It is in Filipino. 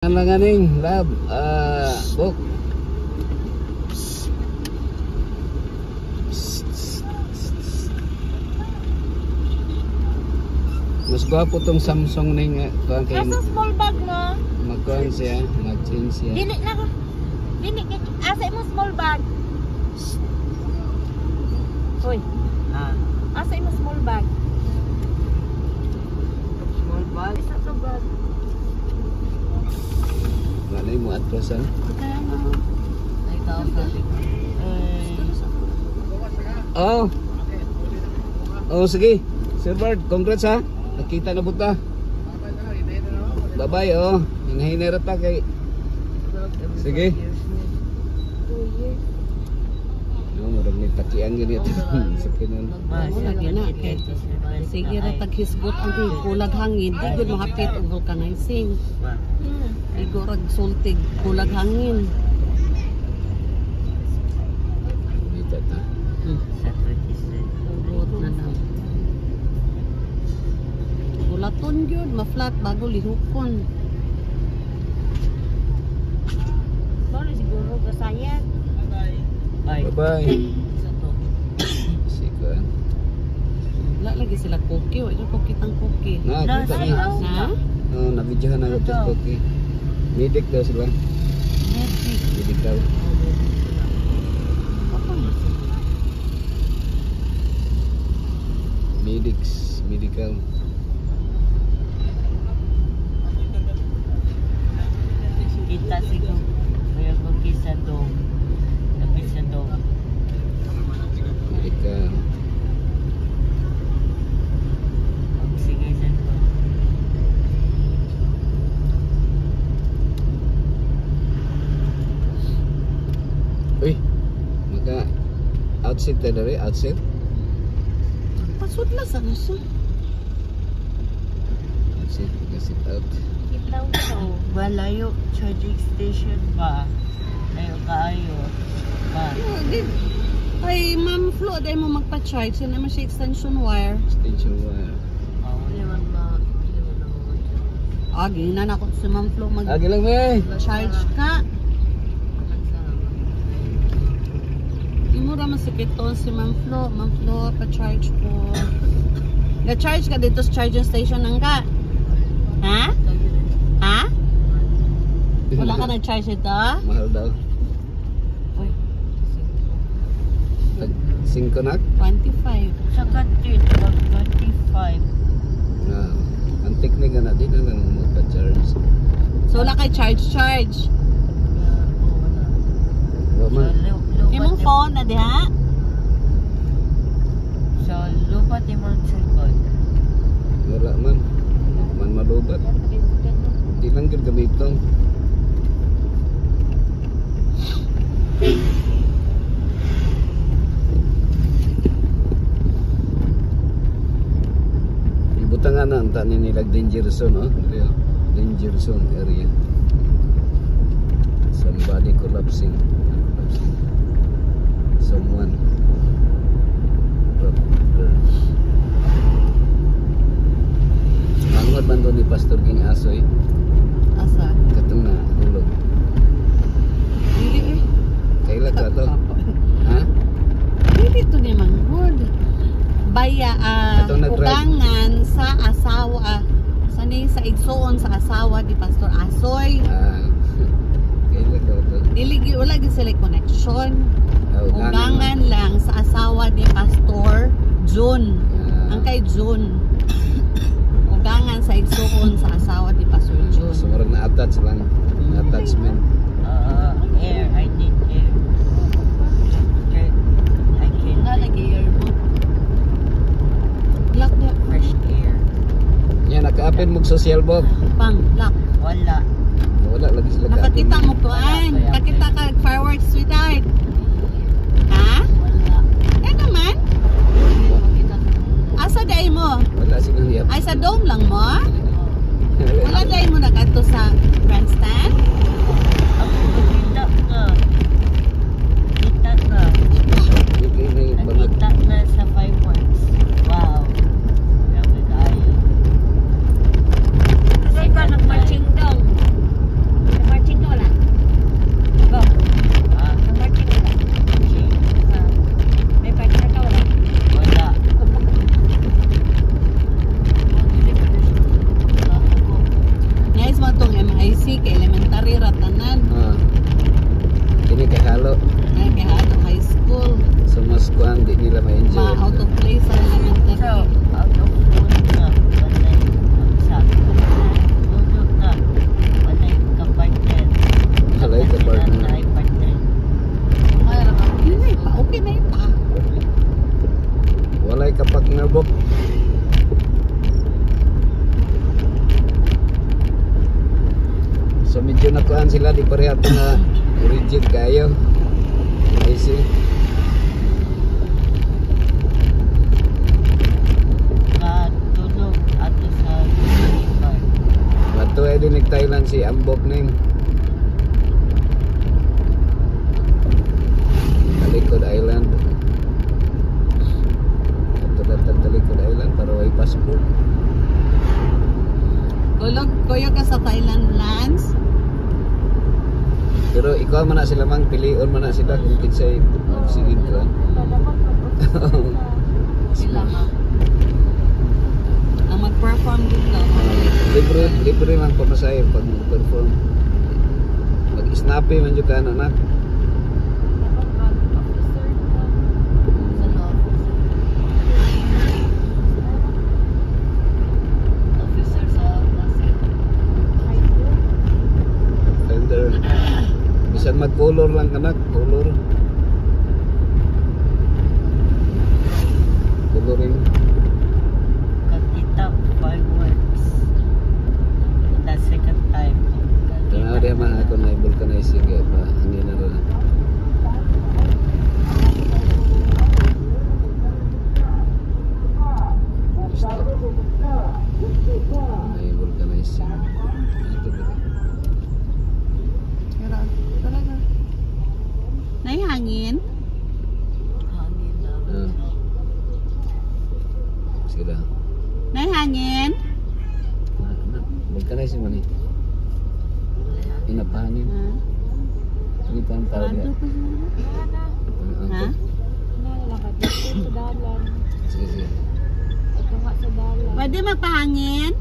Langaning lab book. Mas gwapo tong Samsung ning kuan kay. Asa small bag mo? Magkuan siya, mag-change siya. Dili na ko. Dili asa mo small bag. Hoy. Asa mo small bag? Small bag? Isa to bag. Wala mo atrasan. Magkano? 9,000. Oh. Oh sige. Sir Bart, congrats ha. Nakita na buta. Bye-bye oh. Hinahinera ta kay. Sige. 2 years. No, marag ni takian gyud ito. Sa kinon. Sige ra taghisgot ang kulag hangin, di gud mahapit og vulcanizing. Igo rag sultig kulag hangin. Dito ta. Urot na daw. Ulaton gyud, ma-flat bago lihukon. Sorry siguro kasayat. Bye-bye. Sige. Wala lagi sila cookie, wala ko kitang cookie. Na, kita na. Na? Oh, nabidyohan na ito cookie. Medic daw sila. Medical. Medics, medical. Kita siguro kaya cookie sa dog. Tapi sa dog. Medical. Sige sa dog. Uy, maka outset na dari, outset. Pasudla sa naso. Outset, sit out. Kitlaw ko. Malayo charging station ba? Layo kaayo. Ba? Ay, Ma'am Flo, dahil mo magpa-charge. Yan naman siya extension wire. Extension wire. Hindi man ba? Ginan ako si Ma'am Flo Agi lang may. mag-charge ka. Imo ra man sikiton si Ma'am Flo. Ma'am Flo, pa-charge ko. Ga-charge ka dito sa charging station nang ka? Ha? Ha? Wala ka nag-charge ito? Mahal daw. Uy. Tag 5 nak. 25. Sa kantin, 25. Na, ang technique na natin na lang magpa-charge. So wala kay charge. Wala man. Imong phone na diha? So, lupat imong cellphone. Wala man. Man malubat. Di lang gud gamitong. Ibutangan na ang tanin nila danger zone, oh. Danger zone area. Somebody collapsing. Someone. Angod man doon ni Pastor King Asoy. Asa? Katong na hulog. Dili eh. Kaila ka to? Ha? Dili to ni manghod. Baya Atong nag-drive. ugangan sa asawa. Sanay sa igsoon sa asawa di Pastor Asoy. Kaila ka to? Dili wala gyud sila connection. Ugangan Ugangan lang sa asawa ni Pastor June. Ang kay June. Ugangan sa igsoon sa asawa ni Pastor June. So marag na-attach lang. Attachment. Air. I need air. Okay. I can Wala lagi airboat. Lock niya. fresh air. Yan, naka-open mo social bob. Pang, lock. Wala. Wala lagi sila Nakakita mo kuan. Nakita ka fireworks sweetheart. Ha? Wala. Eh naman? Asa day mo? Wala sila hiyap. Ay sa dome lang mo? Wala day mo nagadto sa grandstand? Kita ka. Kita ka. Nakita na sa fireworks. Wow. Grabe kayo. Kasi ka nagmarching daw. basic, elementary, ratanan. Kini kahalo. Ay, kaya ano, high school. So mas kuan di nila ma-enjoy. Ma-out of place sa elementary. So, out of phone ka, panay sabi ko na, tulog ka, panay kapatid. Halay ka partner. Panay partner. Ay, okay na pa, okay na pa. Walay ka partner bok. So medyo nakuan sila di pareha na rigid kayo. I see. Katulog ato sa Bolivar. Bato ay din Thailand si Ambok ning. Talikod Island. Ato Talikod Island para way passport. Kuya ka sa Thailand lands. Pero ikaw man na sila mang pilion man na sila kung kinsay magsigid ka. Sila ma. Ang mag-perform dito. Libre man pamasahe pag mag-perform. Mag-snappy man jud ka anak. Officer sa Tender. Bisan mag-color lang anak, color. Coloring. Kakita fireworks. The second time. Tanaw dia man ako na vulcanizing kaya pa hangin na rin. Stop. May vulcanizing. Ito ba? Pero, talaga. Naihangin? Hangin na. Sila. Naihangin? Vulcanizing man eh. Inapahanin. Sige pa ang tao niya. Ha? Nalakad dito sa dalan. Sige, sige. Ito nga sa dalan. Pwede magpahangin?